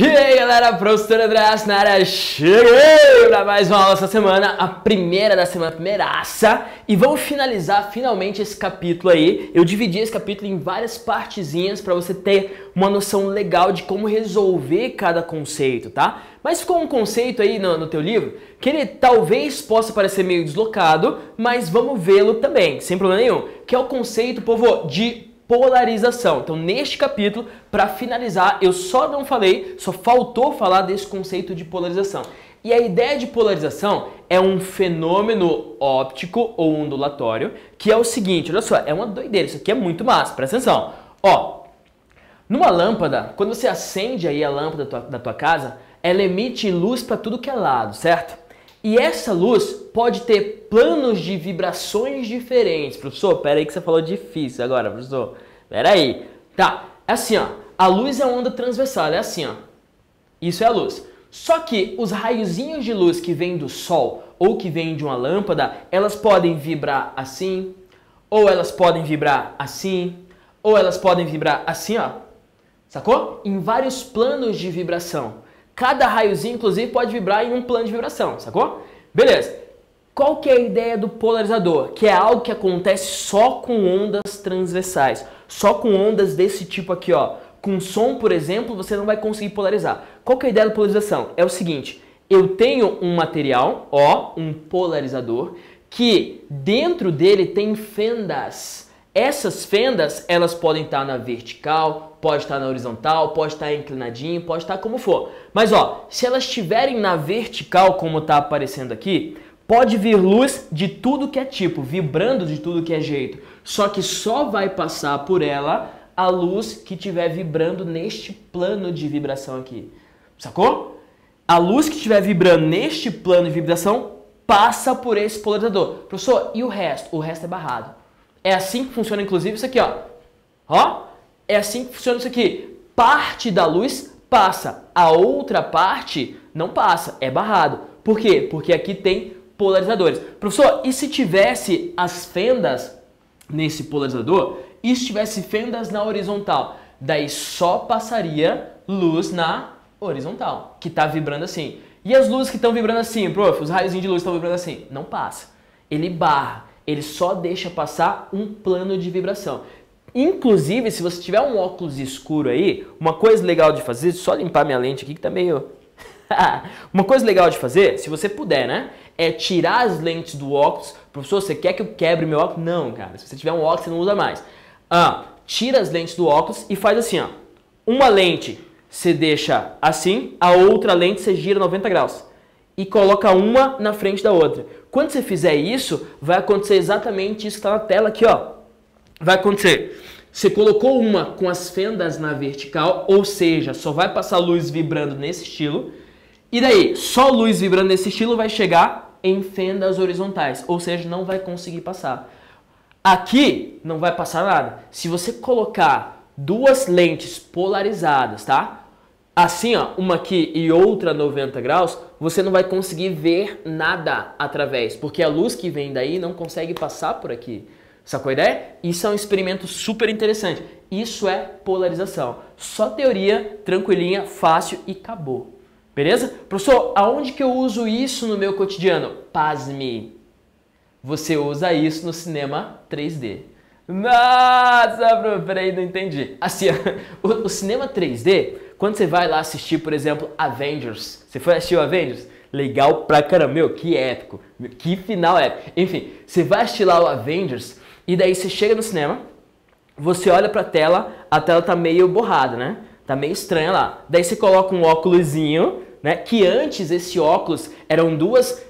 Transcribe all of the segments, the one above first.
E aí galera, professor André na área, cheguei para mais uma aula essa semana, a primeira da semana, primeiraça, e vamos finalizar finalmente esse capítulo aí. Eu dividi esse capítulo em várias partezinhas para você ter uma noção legal de como resolver cada conceito, tá? Mas ficou um conceito aí no teu livro que ele talvez possa parecer meio deslocado, mas vamos vê-lo também, sem problema nenhum, que é o conceito, povo, de polarização. Então, neste capítulo, para finalizar, eu só faltou falar desse conceito de polarização. E a ideia de polarização é um fenômeno óptico ou ondulatório, que é o seguinte, olha só, é uma doideira, isso aqui é muito massa, presta atenção. Ó, numa lâmpada, quando você acende aí a lâmpada da tua casa, ela emite luz para tudo que é lado, certo? E essa luz pode ter planos de vibrações diferentes. Professor, pera aí que você falou difícil agora, professor. Pera aí. Tá, é assim, ó. A luz é onda transversal, é assim, ó. Isso é a luz. Só que os raiozinhos de luz que vêm do sol ou que vêm de uma lâmpada, elas podem vibrar assim, ou elas podem vibrar assim, ou elas podem vibrar assim, ó. Sacou? Em vários planos de vibração. Cada raiozinho, inclusive, pode vibrar em um plano de vibração, sacou? Beleza. Qual que é a ideia do polarizador? Que é algo que acontece só com ondas transversais. Só com ondas desse tipo aqui, ó. Com som, por exemplo, você não vai conseguir polarizar. Qual que é a ideia da polarização? É o seguinte, eu tenho um material, ó, um polarizador, que dentro dele tem fendas. Essas fendas, elas podem estar na vertical, pode estar na horizontal, pode estar inclinadinho, pode estar como for. Mas ó, se elas estiverem na vertical, como está aparecendo aqui, pode vir luz de tudo que é tipo, vibrando de tudo que é jeito. Só que só vai passar por ela a luz que estiver vibrando neste plano de vibração aqui. Sacou? A luz que estiver vibrando neste plano de vibração passa por esse polarizador. Professor, e o resto? O resto é barrado. É assim que funciona, inclusive, isso aqui, ó. Ó, é assim que funciona isso aqui. Parte da luz passa, a outra parte não passa, é barrado. Por quê? Porque aqui tem polarizadores. Professor, e se tivesse as fendas nesse polarizador e se tivesse fendas na horizontal? Daí só passaria luz na horizontal, que está vibrando assim. E as luzes que estão vibrando assim, prof, os raios de luz estão vibrando assim? Não passa. Ele barra. Ele só deixa passar um plano de vibração. Inclusive, se você tiver um óculos escuro aí, uma coisa legal de fazer, só limpar minha lente aqui que tá meio... Uma coisa legal de fazer, se você puder, né, é tirar as lentes do óculos. Professor, você quer que eu quebre meu óculos? Não, cara, se você tiver um óculos, você não usa mais. Tira as lentes do óculos e faz assim, ó. Uma lente você deixa assim, a outra lente você gira 90 graus. E coloca uma na frente da outra. Quando você fizer isso, vai acontecer exatamente isso que está na tela aqui, ó. Vai acontecer. Você colocou uma com as fendas na vertical, ou seja, só vai passar luz vibrando nesse estilo. E daí, só luz vibrando nesse estilo vai chegar em fendas horizontais, ou seja, não vai conseguir passar. Aqui não vai passar nada. Se você colocar duas lentes polarizadas, tá? Assim, ó, uma aqui e outra 90 graus, você não vai conseguir ver nada através, porque a luz que vem daí não consegue passar por aqui. Sacou a ideia? Isso é um experimento super interessante. Isso é polarização. Só teoria, tranquilinha, fácil e acabou. Beleza? Professor, aonde que eu uso isso no meu cotidiano? Pasme. Você usa isso no cinema 3D. Nossa, peraí, não entendi. Assim, o cinema 3D, quando você vai lá assistir, por exemplo, Avengers. Você foi assistir o Avengers? Legal pra caramba, meu, que épico. Que final épico. Enfim, você vai assistir lá o Avengers e daí você chega no cinema, você olha pra tela, a tela tá meio borrada, né? Tá meio estranha lá. Daí você coloca um óculosinho, né? Que antes esse óculos eram duas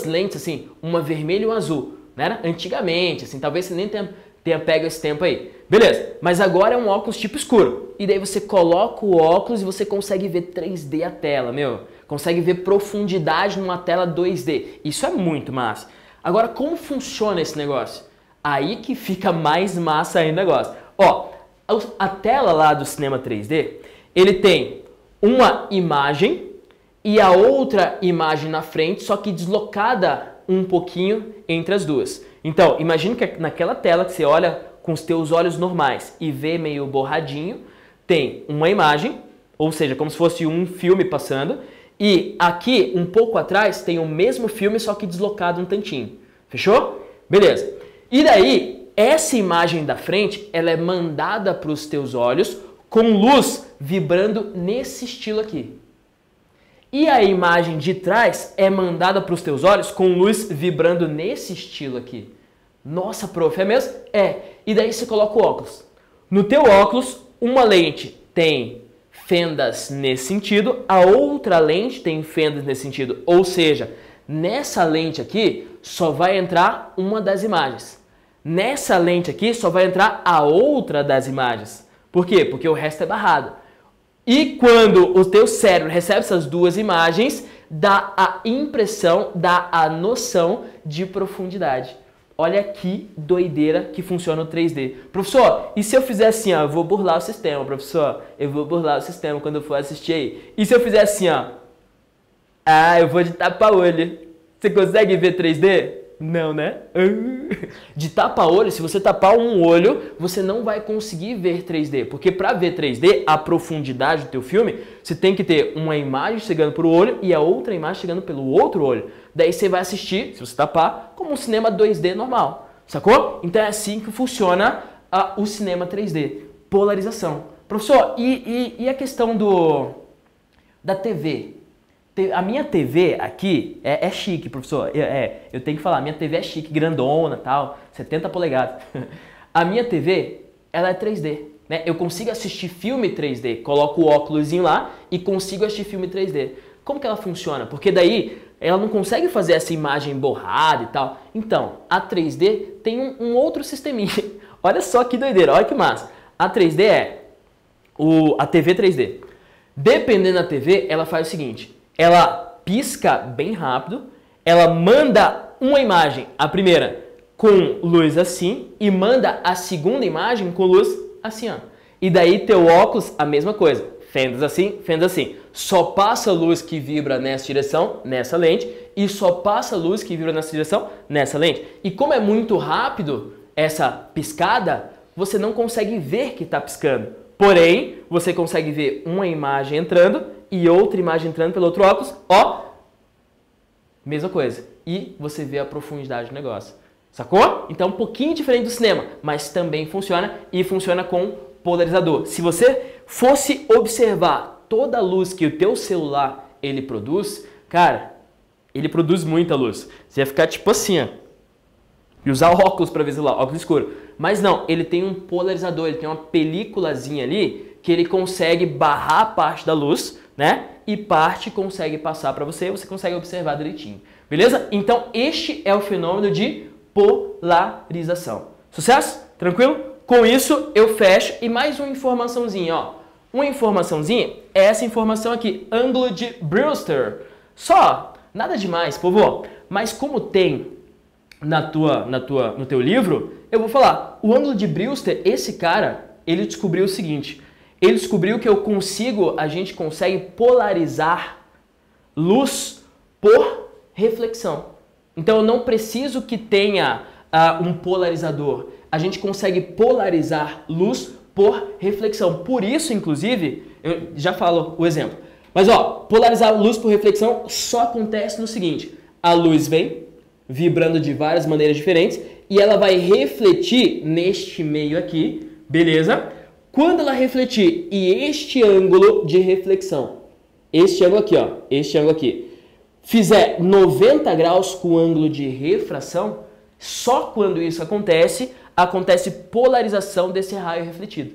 lentes assim, uma vermelha e uma azul. Né? Antigamente, assim, talvez você nem tenha pego esse tempo aí. Beleza, mas agora é um óculos tipo escuro. E daí você coloca o óculos e você consegue ver 3D a tela, meu. Consegue ver profundidade numa tela 2D. Isso é muito massa. Agora, como funciona esse negócio? Aí que fica mais massa ainda o negócio. Ó, a tela lá do cinema 3D, ele tem uma imagem e a outra imagem na frente, só que deslocada um pouquinho entre as duas. Então, imagine que naquela tela que você olha com os teus olhos normais e vê meio borradinho, tem uma imagem, ou seja, como se fosse um filme passando, e aqui, um pouco atrás, tem o mesmo filme, só que deslocado um tantinho. Fechou? Beleza. E daí, essa imagem da frente, ela é mandada para os teus olhos com luz vibrando nesse estilo aqui. E a imagem de trás é mandada para os teus olhos com luz vibrando nesse estilo aqui. Nossa, prof, é mesmo? É. E daí você coloca o óculos. No teu óculos, uma lente tem fendas nesse sentido, a outra lente tem fendas nesse sentido. Ou seja, nessa lente aqui só vai entrar uma das imagens. Nessa lente aqui só vai entrar a outra das imagens. Por quê? Porque o resto é barrado. E quando o teu cérebro recebe essas duas imagens, dá a impressão, dá a noção de profundidade. Olha que doideira que funciona o 3D. Professor, e se eu fizer assim, ó, eu vou burlar o sistema, professor. Eu vou burlar o sistema quando eu for assistir aí. E se eu fizer assim, ó? Ah, eu vou de tapa-olho. Você consegue ver 3D? Não, né? De tapa-olho, se você tapar um olho, você não vai conseguir ver 3D. Porque para ver 3D, a profundidade do teu filme, você tem que ter uma imagem chegando por o olho e a outra imagem chegando pelo outro olho. Daí você vai assistir, se você tapar, como um cinema 2D normal. Sacou? Então é assim que funciona o cinema 3D. Polarização. Professor, e a questão da TV? A minha TV aqui é chique, professor. Eu tenho que falar, minha TV é chique, grandona, tal, 70 polegadas. A minha TV, ela é 3D, né? Eu consigo assistir filme 3D, coloco o óculosinho lá e consigo assistir filme 3D. Como que ela funciona? Porque daí ela não consegue fazer essa imagem borrada e tal. Então, a 3D tem um outro sisteminha. Olha só que doideira, olha que massa. A 3D é a TV 3D. Dependendo da TV, ela faz o seguinte. Ela pisca bem rápido, ela manda uma imagem, a primeira com luz assim, e manda a segunda imagem com luz assim, ó. E daí teu óculos, a mesma coisa, fendas assim, fendas assim. Só passa luz que vibra nessa direção, nessa lente, e só passa luz que vibra nessa direção, nessa lente. E como é muito rápido essa piscada, você não consegue ver que está piscando. Porém, você consegue ver uma imagem entrando e outra imagem entrando pelo outro óculos, ó, mesma coisa. E você vê a profundidade do negócio. Sacou? Então, um pouquinho diferente do cinema, mas também funciona e funciona com polarizador. Se você fosse observar toda a luz que o teu celular ele produz, cara, ele produz muita luz. Você ia ficar tipo assim, ó, e usar óculos para ver celular, óculos escuro. Mas não, ele tem um polarizador, ele tem uma películazinha ali que ele consegue barrar parte da luz, né? E parte consegue passar para você, você consegue observar direitinho. Beleza? Então, este é o fenômeno de polarização. Sucesso? Tranquilo? Com isso, eu fecho. E mais uma informaçãozinha, ó. Uma informaçãozinha é essa informação aqui, ângulo de Brewster. Só, nada demais, povo. Mas como tem no teu livro, eu vou falar. O ângulo de Brewster, esse cara, ele descobriu o seguinte. Ele descobriu que a gente consegue polarizar luz por reflexão. Então eu não preciso que tenha um polarizador. A gente consegue polarizar luz por reflexão. Por isso, inclusive, eu já falo o exemplo. Mas ó, polarizar luz por reflexão só acontece no seguinte. A luz vem vibrando de várias maneiras diferentes e ela vai refletir neste meio aqui, beleza? Quando ela refletir e este ângulo de reflexão, este ângulo aqui, ó, este ângulo aqui, fizer 90 graus com o ângulo de refração, só quando isso acontece polarização desse raio refletido.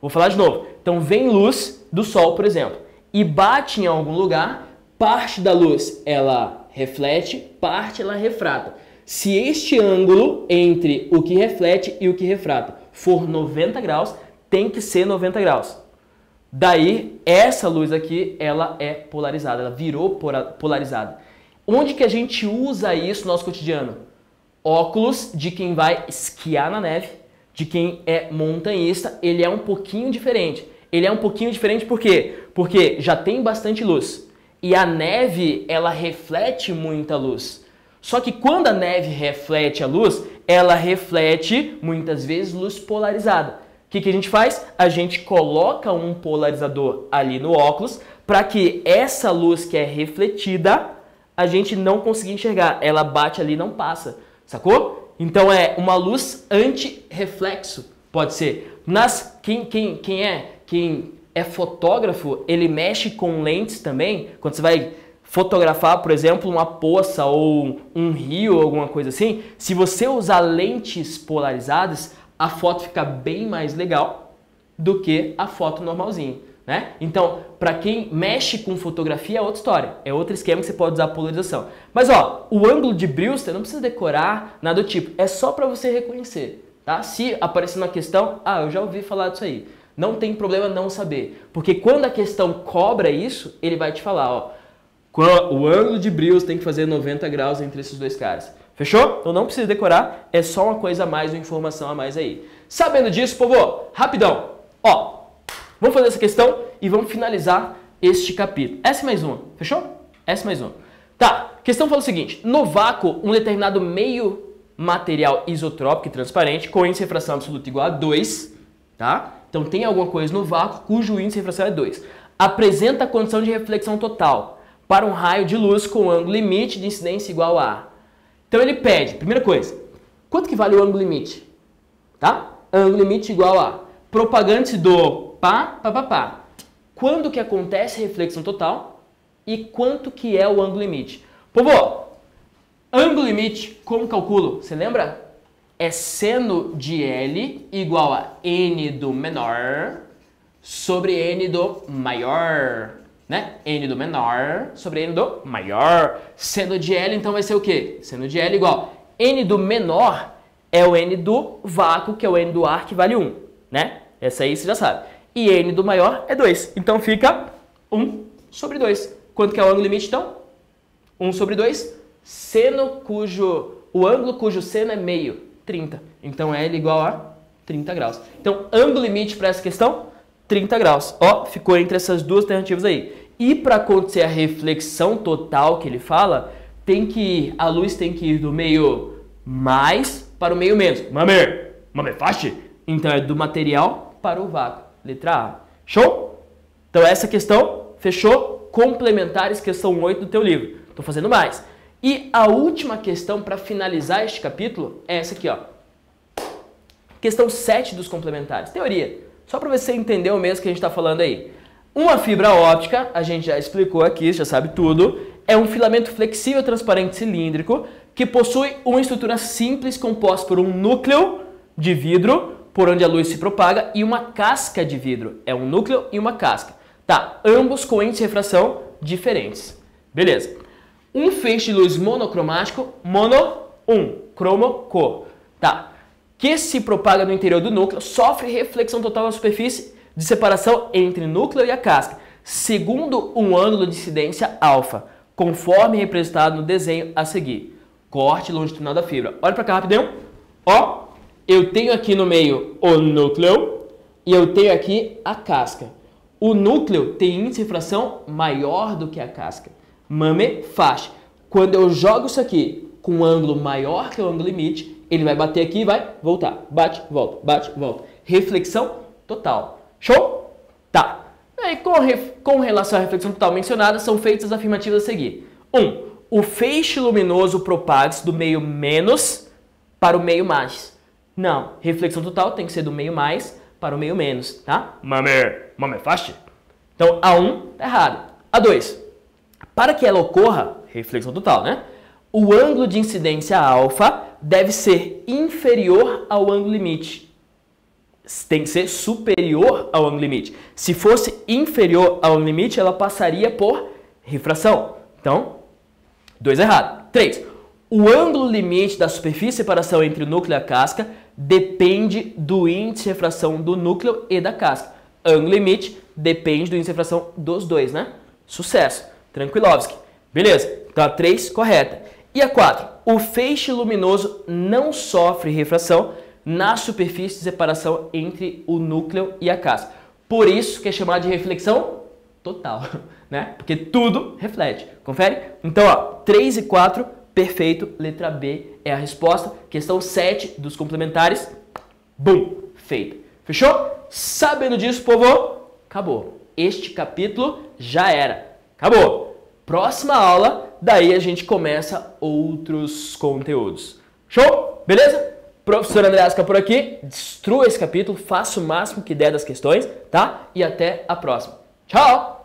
Vou falar de novo. Então vem luz do sol, por exemplo, e bate em algum lugar, parte da luz ela reflete, parte ela refrata. Se este ângulo entre o que reflete e o que refrata for 90 graus, tem que ser 90 graus. Daí, essa luz aqui, ela é polarizada, ela virou polarizada. Onde que a gente usa isso no nosso cotidiano? Óculos de quem vai esquiar na neve, de quem é montanhista, ele é um pouquinho diferente. Ele é um pouquinho diferente por quê? Porque já tem bastante luz. E a neve, ela reflete muita luz. Só que quando a neve reflete a luz, ela reflete muitas vezes luz polarizada. que a gente faz? A gente coloca um polarizador ali no óculos para que essa luz que é refletida, a gente não consiga enxergar. Ela bate ali e não passa, sacou? Então é uma luz anti-reflexo, pode ser. Quem é fotógrafo, ele mexe com lentes também. Quando você vai fotografar, por exemplo, uma poça ou um rio ou alguma coisa assim, se você usar lentes polarizadas, a foto fica bem mais legal do que a foto normalzinha, né? Então, para quem mexe com fotografia é outra história, é outro esquema que você pode usar polarização. Mas ó, o ângulo de Brewster não precisa decorar nada do tipo, é só para você reconhecer, tá? Se aparecer uma questão, eu já ouvi falar disso aí. Não tem problema não saber, porque quando a questão cobra isso, ele vai te falar, ó, o ângulo de Brewster tem que fazer 90 graus entre esses dois caras. Fechou? Então não precisa decorar, é só uma coisa a mais, uma informação a mais aí. Sabendo disso, povo, rapidão, ó, vamos fazer essa questão e vamos finalizar este capítulo. Essa é mais uma, fechou? Essa é mais uma. Tá, a questão fala o seguinte, no vácuo, um determinado meio material isotrópico e transparente com índice de refração absoluta igual a 2, tá? Então tem alguma coisa no vácuo cujo índice de refração é 2. Apresenta a condição de reflexão total para um raio de luz com ângulo limite de incidência igual a... Então ele pede, primeira coisa, quanto que vale o ângulo limite? Tá? Ângulo limite igual a propagante do pá. Quando que acontece a reflexão total e quanto que é o ângulo limite? Povo, ângulo limite, como calculo? Você lembra? É seno de L igual a N do menor sobre N do maior. Né? N do menor sobre N do maior. Seno de L, então vai ser o quê? Seno de L igual N do menor é o N do vácuo, que é o N do ar, que vale 1. Né? Essa aí você já sabe. E N do maior é 2. Então fica 1 sobre 2. Quanto que é o ângulo limite, então? 1 sobre 2. O ângulo cujo seno é meio, 30. Então L igual a 30 graus. Então, ângulo limite para essa questão, 30 graus. Ó, ficou entre essas duas alternativas aí. E para acontecer a reflexão total que ele fala, a luz tem que ir do meio mais para o meio menos. Mame, fácil? Então é do material para o vácuo. Letra A. Show? Então essa questão, fechou? Complementares, questão 8 do teu livro. Estou fazendo mais. E a última questão para finalizar este capítulo é essa aqui, ó. Questão 7 dos complementares. Teoria. Só para você entender o mesmo que a gente está falando aí. Uma fibra óptica, a gente já explicou aqui, já sabe tudo, é um filamento flexível, transparente, cilíndrico, que possui uma estrutura simples composta por um núcleo de vidro, por onde a luz se propaga, e uma casca de vidro. É um núcleo e uma casca. Tá, ambos com índice de refração diferentes. Beleza. Um feixe de luz monocromático, cromo-cor. Tá. Que se propaga no interior do núcleo, sofre reflexão total na superfície de separação entre núcleo e a casca, segundo um ângulo de incidência alfa, conforme representado no desenho a seguir. Corte longitudinal da fibra. Olha para cá rapidinho. Ó, eu tenho aqui no meio o núcleo e eu tenho aqui a casca. O núcleo tem índice de refração maior do que a casca. Mame, faixa. Quando eu jogo isso aqui com um ângulo maior que o ângulo limite, ele vai bater aqui e vai voltar. Bate, volta, bate, volta. Reflexão total. Show? Tá. E aí, com relação à reflexão total mencionada, são feitas as afirmativas a seguir. 1. O feixe luminoso propaga-se do meio menos para o meio mais. Não. Reflexão total tem que ser do meio mais para o meio menos, tá? Mame, fácil? Então, A1 tá errado. A2. Para que ela ocorra, reflexão total, né? O ângulo de incidência alfa deve ser inferior ao ângulo limite. Tem que ser superior ao ângulo limite. Se fosse inferior ao ângulo limite, ela passaria por refração. Então, 2 errado. 3. O ângulo limite da superfície de separação entre o núcleo e a casca depende do índice de refração do núcleo e da casca. Ângulo limite depende do índice de refração dos dois, né? Sucesso. Tranquilovski. Beleza. Então a 3 correta. E a 4. O feixe luminoso não sofre refração na superfície de separação entre o núcleo e a casca. Por isso que é chamado de reflexão total, né? Porque tudo reflete. Confere? Então, ó, 3 e 4, perfeito. Letra B é a resposta. Questão 7 dos complementares. Bum! Feita. Fechou? Sabendo disso, povo, acabou. Este capítulo já era. Acabou. Próxima aula, daí a gente começa outros conteúdos. Show? Beleza? Professor André Asca por aqui. Destrua esse capítulo, faça o máximo que der das questões, tá? E até a próxima. Tchau!